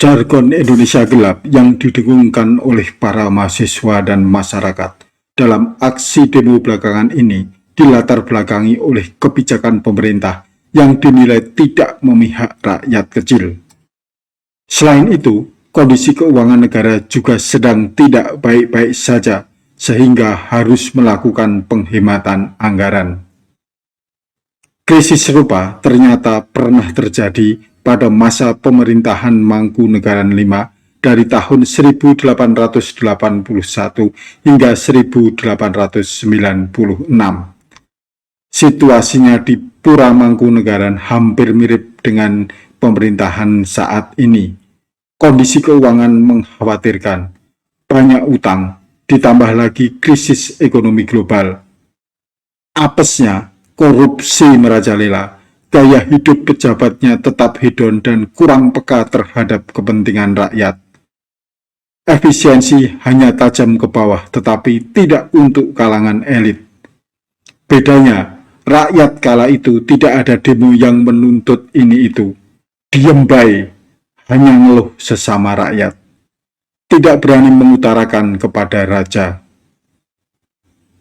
Jargon Indonesia gelap yang didengungkan oleh para mahasiswa dan masyarakat dalam aksi demo belakangan ini dilatar belakangi oleh kebijakan pemerintah yang dinilai tidak memihak rakyat kecil. Selain itu, kondisi keuangan negara juga sedang tidak baik-baik saja, sehingga harus melakukan penghematan anggaran. Krisis serupa ternyata pernah terjadi pada masa pemerintahan Mangkunegaran V dari tahun 1881 hingga 1896. Situasinya di Pura Mangkunegaran hampir mirip dengan pemerintahan saat ini. Kondisi keuangan mengkhawatirkan, banyak utang, ditambah lagi krisis ekonomi global. Apesnya, korupsi merajalela, gaya hidup pejabatnya tetap hedon dan kurang peka terhadap kepentingan rakyat. Efisiensi hanya tajam ke bawah tetapi tidak untuk kalangan elit. Bedanya, rakyat kala itu tidak ada demo yang menuntut ini itu. Diem bae, hanya ngeluh sesama rakyat. Tidak berani mengutarakan kepada raja.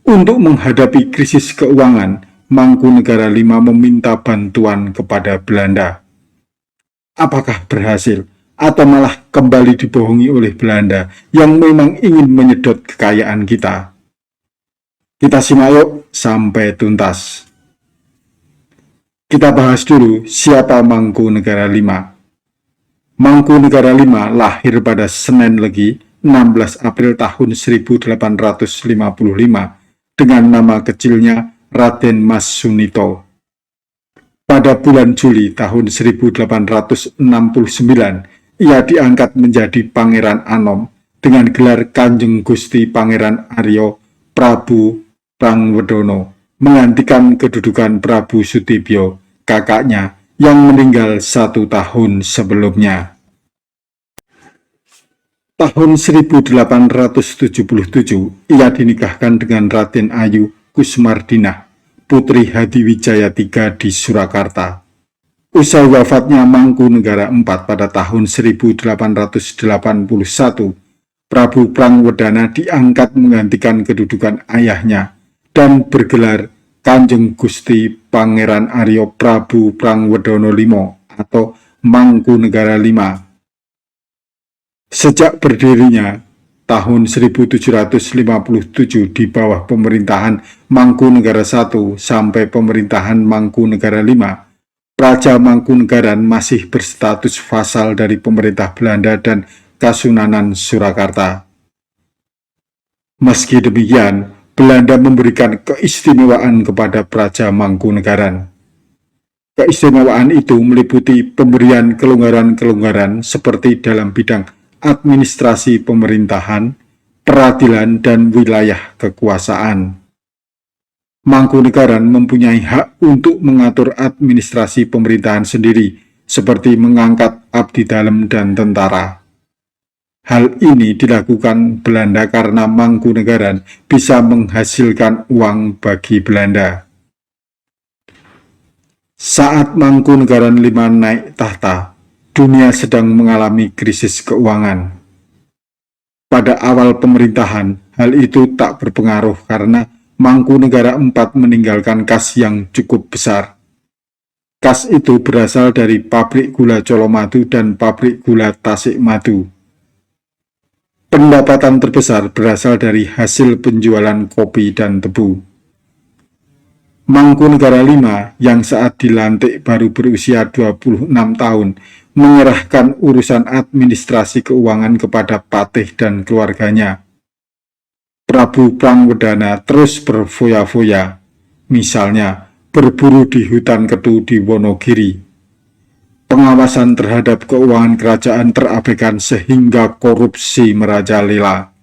Untuk menghadapi krisis keuangan, Mangkunegara V meminta bantuan kepada Belanda. Apakah berhasil? Atau malah kembali dibohongi oleh Belanda yang memang ingin menyedot kekayaan kita? Kita simak yuk sampai tuntas. Kita bahas dulu siapa Mangkunegara V. Mangkunegara V lahir pada Senen Legi 16 April tahun 1855 dengan nama kecilnya Raden Mas Sunito. Pada bulan Juli tahun 1869, ia diangkat menjadi Pangeran Anom dengan gelar Kanjeng Gusti Pangeran Aryo Prabu Prangwedono, menggantikan kedudukan Prabu Sutibyo, kakaknya yang meninggal 1 tahun sebelumnya. Tahun 1877, ia dinikahkan dengan Raden Ayu Kusmardinah, putri Hadiwijaya III di Surakarta. Usai wafatnya Mangkunegara IV pada tahun 1881, Prabu Prangwedana diangkat menggantikan kedudukan ayahnya dan bergelar Kanjeng Gusti Pangeran Aryo Prabu Prangwedono V atau Mangkunegara V. Sejak berdirinya tahun 1757 di bawah pemerintahan Mangkunegara I sampai pemerintahan Mangkunegara V, Praja Mangkunegaran masih berstatus vasal dari pemerintah Belanda dan Kasunanan Surakarta. Meski demikian, Belanda memberikan keistimewaan kepada Praja Mangkunegaran. Keistimewaan itu meliputi pemberian kelonggaran-kelonggaran seperti dalam bidang administrasi pemerintahan, peradilan, dan wilayah kekuasaan. Mangkunegaran mempunyai hak untuk mengatur administrasi pemerintahan sendiri, seperti mengangkat abdi dalem dan tentara. Hal ini dilakukan Belanda karena Mangkunegaran bisa menghasilkan uang bagi Belanda. Saat Mangkunegaran V naik tahta, dunia sedang mengalami krisis keuangan. Pada awal pemerintahan, hal itu tak berpengaruh karena Mangkunegara IV meninggalkan kas yang cukup besar. Kas itu berasal dari pabrik gula Colomadu dan pabrik gula Tasikmadu. Pendapatan terbesar berasal dari hasil penjualan kopi dan tebu. Mangkunegara V yang saat dilantik baru berusia 26 tahun menyerahkan urusan administrasi keuangan kepada Patih dan keluarganya. Prabu Prangwedana terus berfoya-foya, misalnya berburu di hutan ketu di Wonogiri. Pengawasan terhadap keuangan kerajaan terabaikan sehingga korupsi merajalela.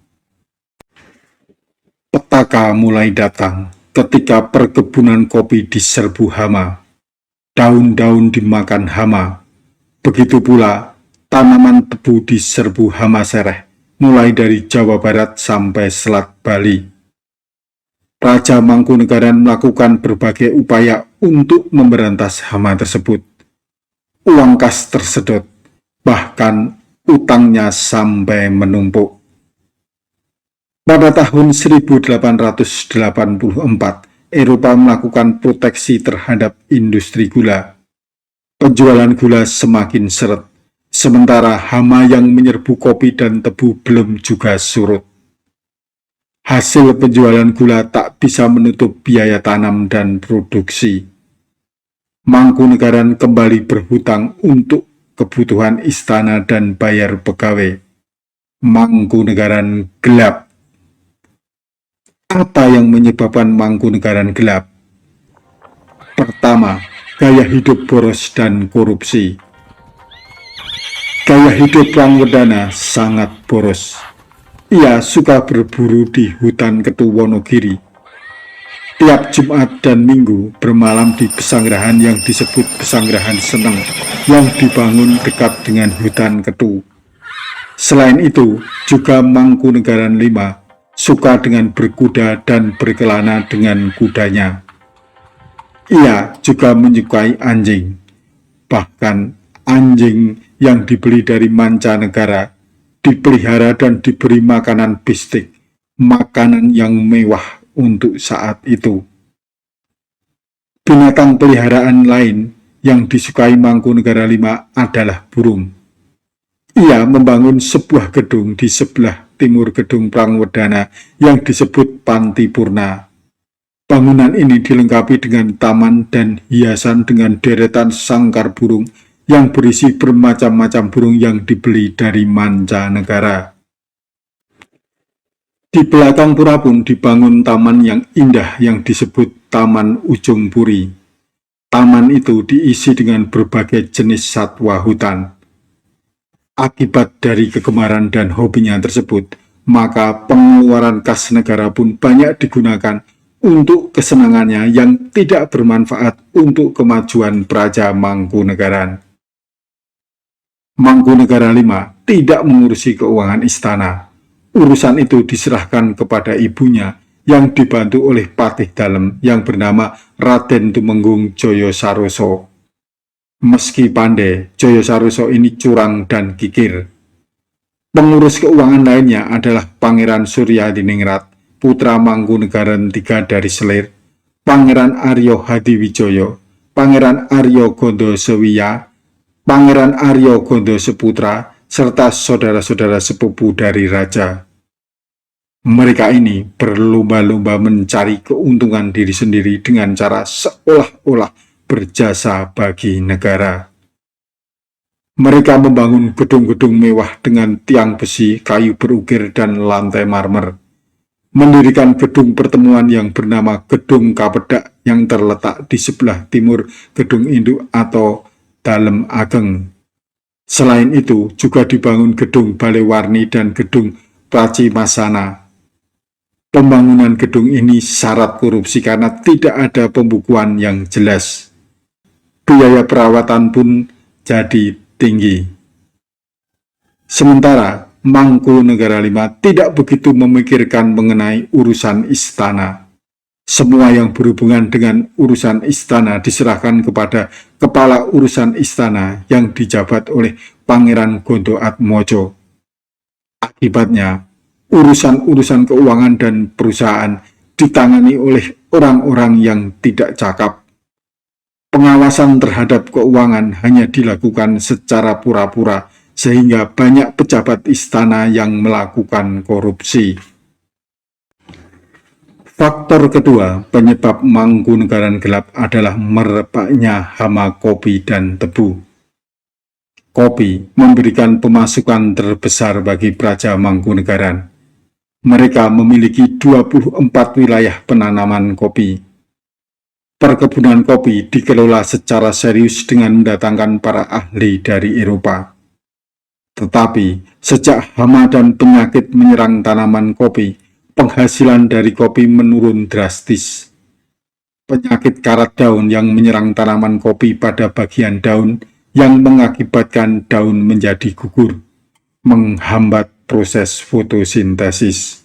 Petaka mulai datang ketika perkebunan kopi diserbu hama. Daun-daun dimakan hama. Begitu pula tanaman tebu diserbu hama sereh, mulai dari Jawa Barat sampai Selat Bali. Raja Mangkunegaran melakukan berbagai upaya untuk memberantas hama tersebut. Uang kas tersedot, bahkan utangnya sampai menumpuk. Pada tahun 1884, Eropa melakukan proteksi terhadap industri gula. Penjualan gula semakin seret, sementara hama yang menyerbu kopi dan tebu belum juga surut. Hasil penjualan gula tak bisa menutup biaya tanam dan produksi. Mangkunegaran kembali berhutang untuk kebutuhan istana dan bayar pegawai. Mangkunegaran gelap. Apa yang menyebabkan Mangkunegaran gelap? Pertama, gaya hidup boros dan korupsi. Gaya hidup Prangwedana sangat boros. Ia suka berburu di hutan Ketu Wonogiri. Tiap Jumat dan Minggu bermalam di pesanggerahan yang disebut Pesanggerahan Seneng yang dibangun dekat dengan hutan Ketu. Selain itu, juga Mangkunegaran V suka dengan berkuda dan berkelana dengan kudanya. Ia juga menyukai anjing, bahkan anjing yang dibeli dari mancanegara, dipelihara dan diberi makanan bistik, makanan yang mewah untuk saat itu. Binatang peliharaan lain yang disukai Mangkunegara V adalah burung. Ia membangun sebuah gedung di sebelah timur gedung Prangwedana yang disebut Pantipurna. Bangunan ini dilengkapi dengan taman dan hiasan dengan deretan sangkar burung yang berisi bermacam-macam burung yang dibeli dari mancanegara. Di belakang pura pun dibangun taman yang indah yang disebut Taman Ujung Puri. Taman itu diisi dengan berbagai jenis satwa hutan. Akibat dari kegemaran dan hobinya tersebut, maka pengeluaran kas negara pun banyak digunakan untuk kesenangannya yang tidak bermanfaat untuk kemajuan Praja Mangkunegaran. Mangkunegaran V tidak mengurusi keuangan istana. Urusan itu diserahkan kepada ibunya yang dibantu oleh Patih Dalem yang bernama Raden Tumenggung Joyosaroso. Meski pandai, Joyosaroso ini curang dan kikir. Pengurus keuangan lainnya adalah Pangeran Suryadiningrat, putra Mangkunegaran III dari Selir, Pangeran Aryo Hadiwijoyo, Pangeran Aryo Gondo Sewiya, Pangeran Aryo Gondo Seputra, serta saudara-saudara sepupu dari raja. Mereka ini berlomba-lomba mencari keuntungan diri sendiri dengan cara seolah-olah berjasa bagi negara. Mereka membangun gedung-gedung mewah dengan tiang besi, kayu berukir, dan lantai marmer. Mendirikan gedung pertemuan yang bernama Gedung Kapedak yang terletak di sebelah timur Gedung Induk atau Dalem Ageng. Selain itu, juga dibangun Gedung Balewarni dan Gedung Pracimasana. Pembangunan gedung ini syarat korupsi karena tidak ada pembukuan yang jelas. Biaya perawatan pun jadi tinggi. Sementara Mangkunegara V tidak begitu memikirkan mengenai urusan istana. Semua yang berhubungan dengan urusan istana diserahkan kepada kepala urusan istana yang dijabat oleh Pangeran Gondoatmojo. Akibatnya, urusan-urusan keuangan dan perusahaan ditangani oleh orang-orang yang tidak cakap. Pengawasan terhadap keuangan hanya dilakukan secara pura-pura, sehingga banyak pejabat istana yang melakukan korupsi. Faktor kedua penyebab Mangkunegaran gelap adalah merebaknya hama kopi dan tebu. Kopi memberikan pemasukan terbesar bagi Praja Mangkunegaran. Mereka memiliki 24 wilayah penanaman kopi. Perkebunan kopi dikelola secara serius dengan mendatangkan para ahli dari Eropa. Tetapi, sejak hama dan penyakit menyerang tanaman kopi, penghasilan dari kopi menurun drastis. Penyakit karat daun yang menyerang tanaman kopi pada bagian daun yang mengakibatkan daun menjadi gugur, menghambat proses fotosintesis.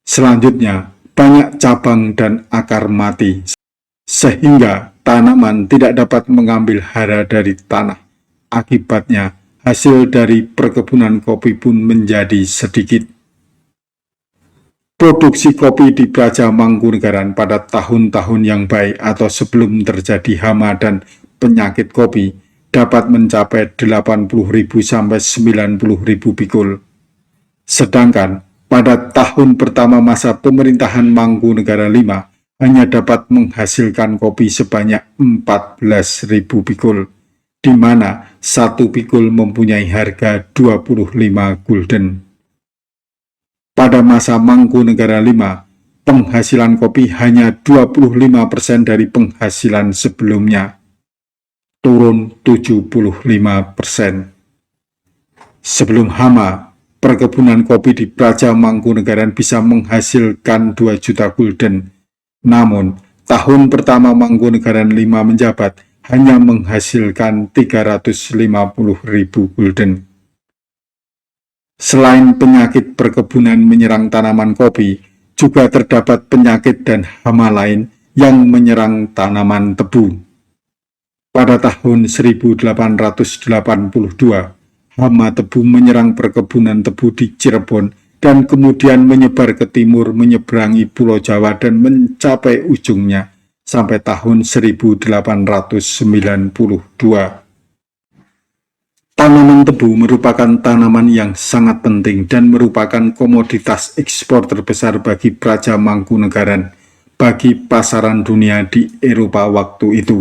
Selanjutnya, banyak cabang dan akar mati, sehingga tanaman tidak dapat mengambil hara dari tanah. Akibatnya, hasil dari perkebunan kopi pun menjadi sedikit. Produksi kopi di Praja Mangkunegaran pada tahun-tahun yang baik atau sebelum terjadi hama dan penyakit kopi dapat mencapai 80.000 sampai 90.000 pikul. Sedangkan pada tahun pertama masa pemerintahan Mangkunegara V hanya dapat menghasilkan kopi sebanyak 14.000 pikul, di mana satu pikul mempunyai harga 25 gulden. Pada masa Mangkunegara V, penghasilan kopi hanya 25% dari penghasilan sebelumnya, turun 75%. Sebelum hama, perkebunan kopi di Praja Mangkunegaran bisa menghasilkan 2 juta gulden. Namun, tahun pertama Mangkunegaran V menjabat hanya menghasilkan 350.000 gulden. Selain penyakit perkebunan menyerang tanaman kopi, juga terdapat penyakit dan hama lain yang menyerang tanaman tebu. Pada tahun 1882, hama tebu menyerang perkebunan tebu di Cirebon dan kemudian menyebar ke timur, menyeberangi Pulau Jawa dan mencapai ujungnya sampai tahun 1892. Tanaman tebu merupakan tanaman yang sangat penting dan merupakan komoditas ekspor terbesar bagi Praja Mangkunegaran bagi pasaran dunia di Eropa waktu itu.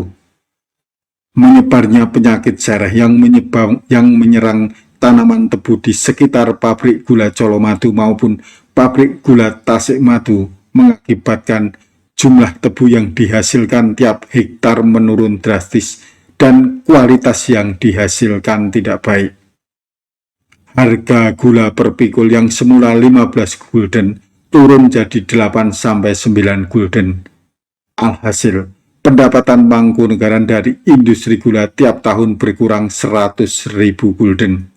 Menyebarnya penyakit sereh yang menyerang tanaman tebu di sekitar pabrik gula Colomadu maupun pabrik gula Tasikmadu mengakibatkan jumlah tebu yang dihasilkan tiap hektar menurun drastis dan kualitas yang dihasilkan tidak baik. Harga gula per pikul yang semula 15 gulden turun jadi 8-9 gulden. Alhasil, pendapatan Mangkunegaran dari industri gula tiap tahun berkurang 100.000 gulden.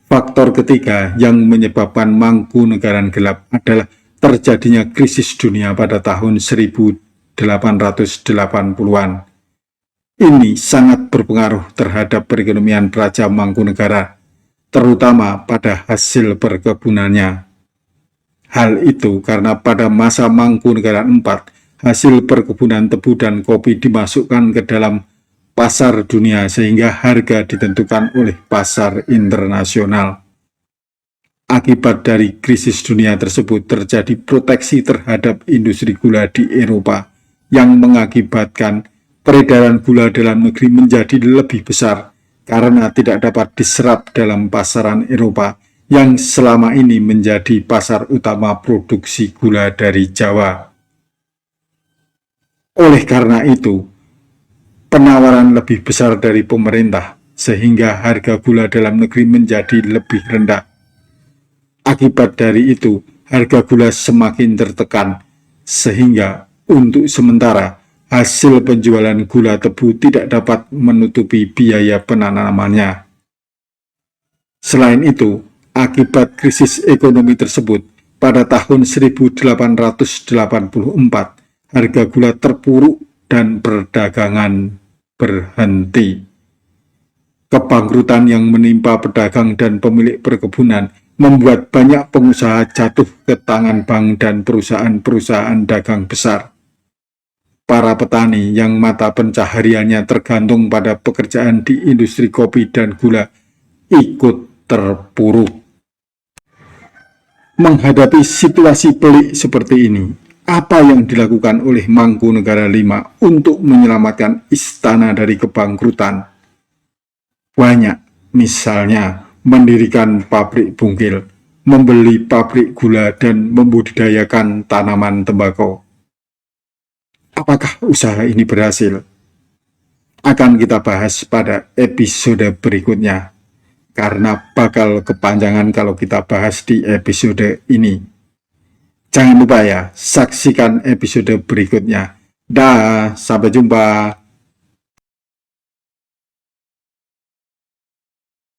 Faktor ketiga yang menyebabkan Mangkunegaran gelap adalah terjadinya krisis dunia pada tahun 1880-an. Ini sangat berpengaruh terhadap perekonomian Praja Mangkunegara, terutama pada hasil perkebunannya. Hal itu karena pada masa Mangkunegaran IV, hasil perkebunan tebu dan kopi dimasukkan ke dalam pasar dunia sehingga harga ditentukan oleh pasar internasional. Akibat dari krisis dunia tersebut terjadi proteksi terhadap industri gula di Eropa yang mengakibatkan peredaran gula dalam negeri menjadi lebih besar karena tidak dapat diserap dalam pasaran Eropa yang selama ini menjadi pasar utama produksi gula dari Jawa. Oleh karena itu, penawaran lebih besar dari pemerintah sehingga harga gula dalam negeri menjadi lebih rendah. Akibat dari itu, harga gula semakin tertekan sehingga untuk sementara hasil penjualan gula tebu tidak dapat menutupi biaya penanamannya. Selain itu, akibat krisis ekonomi tersebut, pada tahun 1884, harga gula terpuruk dan perdagangan berhenti. Kebangkrutan yang menimpa pedagang dan pemilik perkebunan membuat banyak pengusaha jatuh ke tangan bank dan perusahaan-perusahaan dagang besar. Para petani yang mata pencahariannya tergantung pada pekerjaan di industri kopi dan gula ikut terpuruk. Menghadapi situasi pelik seperti ini, apa yang dilakukan oleh Mangkunegara V untuk menyelamatkan istana dari kebangkrutan? Banyak, misalnya mendirikan pabrik bungkil, membeli pabrik gula, dan membudidayakan tanaman tembakau. Apakah usaha ini berhasil? Akan kita bahas pada episode berikutnya, karena bakal kepanjangan kalau kita bahas di episode ini. Jangan lupa ya, saksikan episode berikutnya. Dah, sampai jumpa.